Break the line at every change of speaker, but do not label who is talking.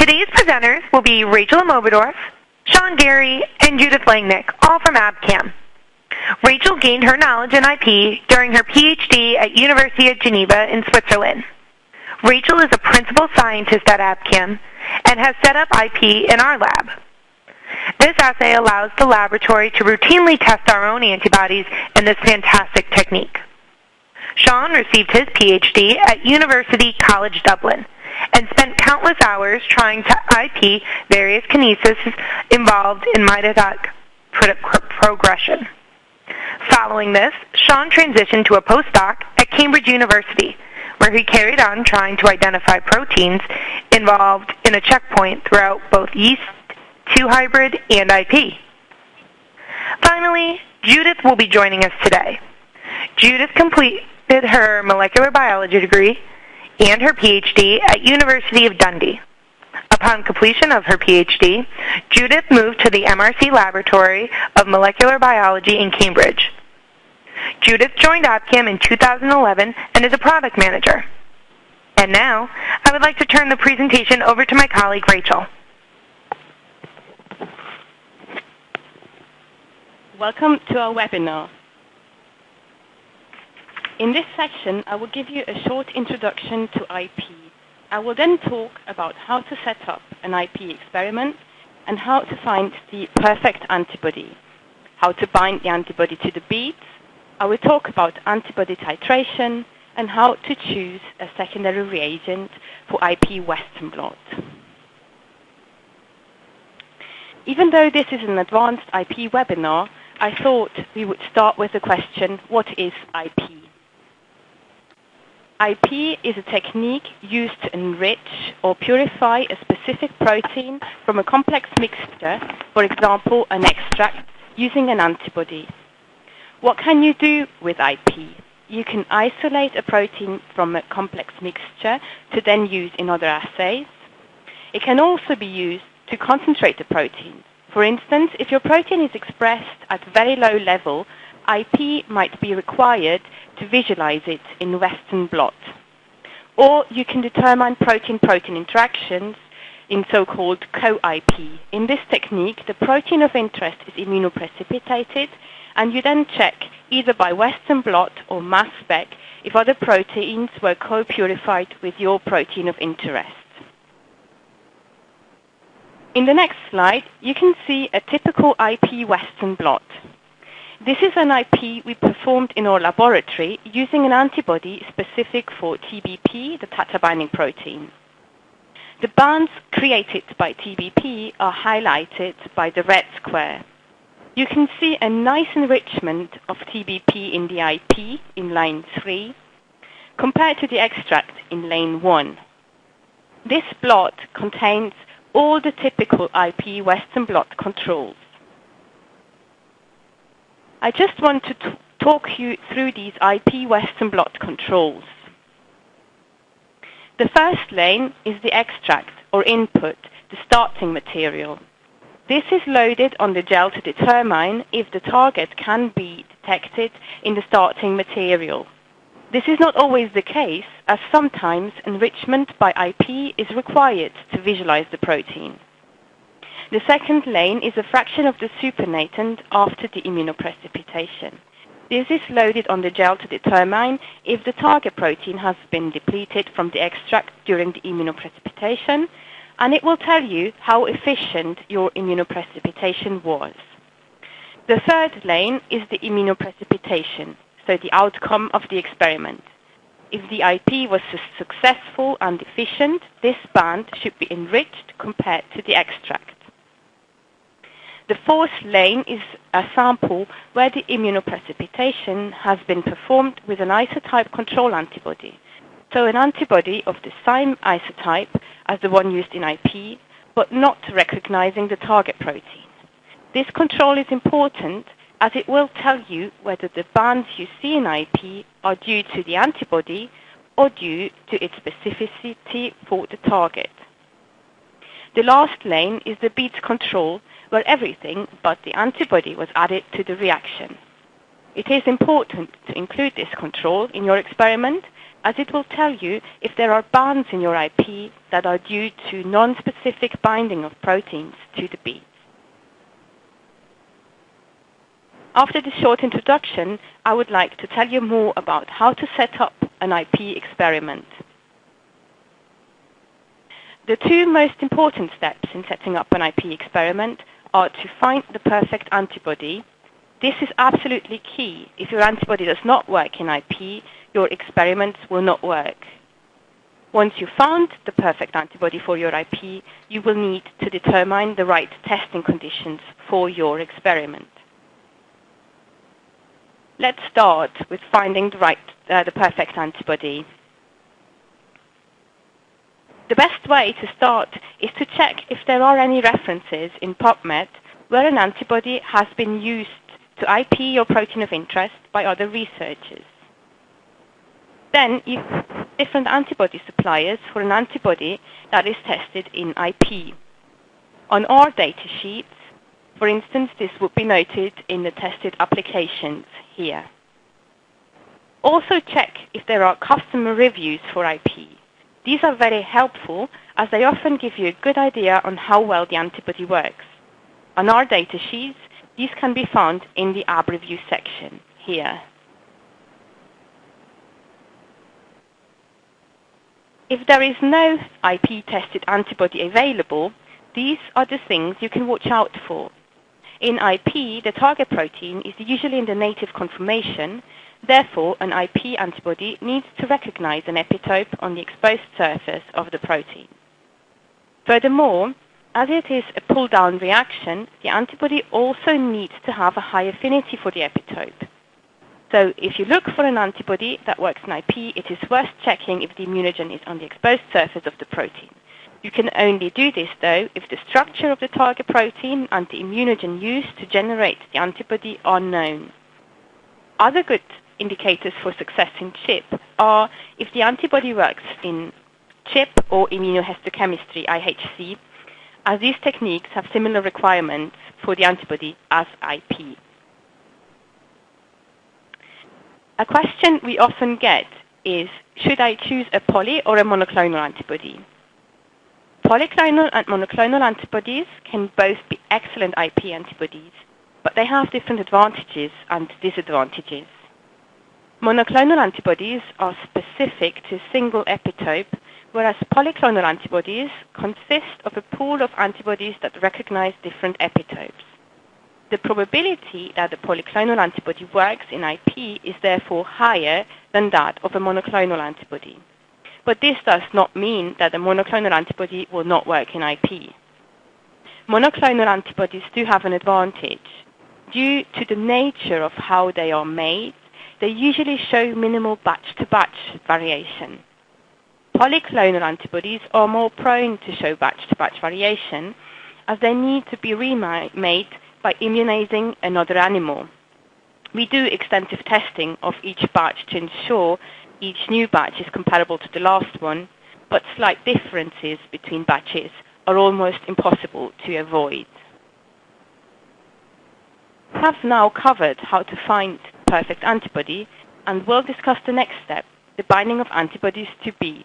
Today's presenters will be Rachel Amobadorf, Sean Gary, and Judith Langnick, all from Abcam. Rachel gained her knowledge in IP during her PhD at University of Geneva in Switzerland. Rachel is a principal scientist at Abcam and has set up IP in our lab. This assay allows the laboratory to routinely test our own antibodies in this fantastic technique. Sean received his PhD at University College Dublin and spent countless hours trying to IP various kineses involved in mitotic progression. Following this, Sean transitioned to a postdoc at Cambridge University, where he carried on trying to identify proteins involved in a checkpoint throughout both yeast, 2 hybrid, and IP. Finally, Judith will be joining us today. Judith completed her molecular biology degree and her PhD at University of Dundee. Upon completion of her PhD, Judith moved to the MRC Laboratory of Molecular Biology in Cambridge. Judith joined Abcam in 2011 and is a product manager. And now, I would like to turn the presentation over to my colleague, Rachel.
Welcome to our webinar. In this section, I will give you a short introduction to IP. I will then talk about how to set up an IP experiment and how to find the perfect antibody, how to bind the antibody to the beads. I will talk about antibody titration and how to choose a secondary reagent for IP Western blot. Even though this is an advanced IP webinar, I thought we would start with the question, what is IP? IP is a technique used to enrich or purify a specific protein from a complex mixture, for example, an extract, using an antibody. What can you do with IP? You can isolate a protein from a complex mixture to then use in other assays. It can also be used to concentrate the protein. For instance, if your protein is expressed at a very low level, IP might be required to visualize it in Western blot. Or you can determine protein-protein interactions in so-called co-IP. In this technique, the protein of interest is immunoprecipitated, and you then check either by Western blot or mass spec if other proteins were co-purified with your protein of interest. In the next slide, you can see a typical IP Western blot. This is an IP we performed in our laboratory using an antibody specific for TBP, the tata-binding protein. The bands created by TBP are highlighted by the red square. You can see a nice enrichment of TBP in the IP in line 3 compared to the extract in lane 1. This blot contains all the typical IP Western blot controls. I just want to talk you through these IP Western blot controls. The first lane is the extract or input, the starting material. This is loaded on the gel to determine if the target can be detected in the starting material. This is not always the case, as sometimes enrichment by IP is required to visualize the protein. The second lane is a fraction of the supernatant after the immunoprecipitation. This is loaded on the gel to determine if the target protein has been depleted from the extract during the immunoprecipitation, and it will tell you how efficient your immunoprecipitation was. The third lane is the immunoprecipitation, so the outcome of the experiment. If the IP was successful and efficient, this band should be enriched compared to the extract. The fourth lane is a sample where the immunoprecipitation has been performed with an isotype control antibody, so an antibody of the same isotype as the one used in IP, but not recognizing the target protein. This control is important as it will tell you whether the bands you see in IP are due to the antibody or due to its specificity for the target. The last lane is the beads control, where everything but the antibody was added to the reaction. It is important to include this control in your experiment, as it will tell you if there are bands in your IP that are due to non-specific binding of proteins to the beads. After this short introduction, I would like to tell you more about how to set up an IP experiment. The two most important steps in setting up an IP experiment are to find the perfect antibody. This is absolutely key. If your antibody does not work in IP, your experiments will not work. Once you've found the perfect antibody for your IP, you will need to determine the right testing conditions for your experiment. Let's start with finding the perfect antibody. The best way to start is to check if there are any references in PubMed where an antibody has been used to IP your protein of interest by other researchers. Then you have different antibody suppliers for an antibody that is tested in IP. On our data sheets, for instance, this would be noted in the tested applications here. Also check if there are customer reviews for IP. These are very helpful as they often give you a good idea on how well the antibody works. On our data sheets, these can be found in the AB review section here. If there is no IP-tested antibody available, these are the things you can watch out for. In IP, the target protein is usually in the native conformation. Therefore, an IP antibody needs to recognize an epitope on the exposed surface of the protein. Furthermore, as it is a pull-down reaction, the antibody also needs to have a high affinity for the epitope. So if you look for an antibody that works in IP, it is worth checking if the immunogen is on the exposed surface of the protein. You can only do this, though, if the structure of the target protein and the immunogen used to generate the antibody are known. Other good indicators for success in ChIP are if the antibody works in ChIP or immunohistochemistry, IHC, as these techniques have similar requirements for the antibody as IP. A question we often get is, should I choose a poly or a monoclonal antibody? Polyclonal and monoclonal antibodies can both be excellent IP antibodies, but they have different advantages and disadvantages. Monoclonal antibodies are specific to a single epitope, whereas polyclonal antibodies consist of a pool of antibodies that recognize different epitopes. The probability that a polyclonal antibody works in IP is therefore higher than that of a monoclonal antibody. But this does not mean that a monoclonal antibody will not work in IP. Monoclonal antibodies do have an advantage. Due to the nature of how they are made, they usually show minimal batch-to-batch variation. Polyclonal antibodies are more prone to show batch-to-batch variation, as they need to be remade by immunizing another animal. We do extensive testing of each batch to ensure each new batch is comparable to the last one, but slight differences between batches are almost impossible to avoid. We have now covered how to find the perfect antibody, and we'll discuss the next step, the binding of antibodies to beads.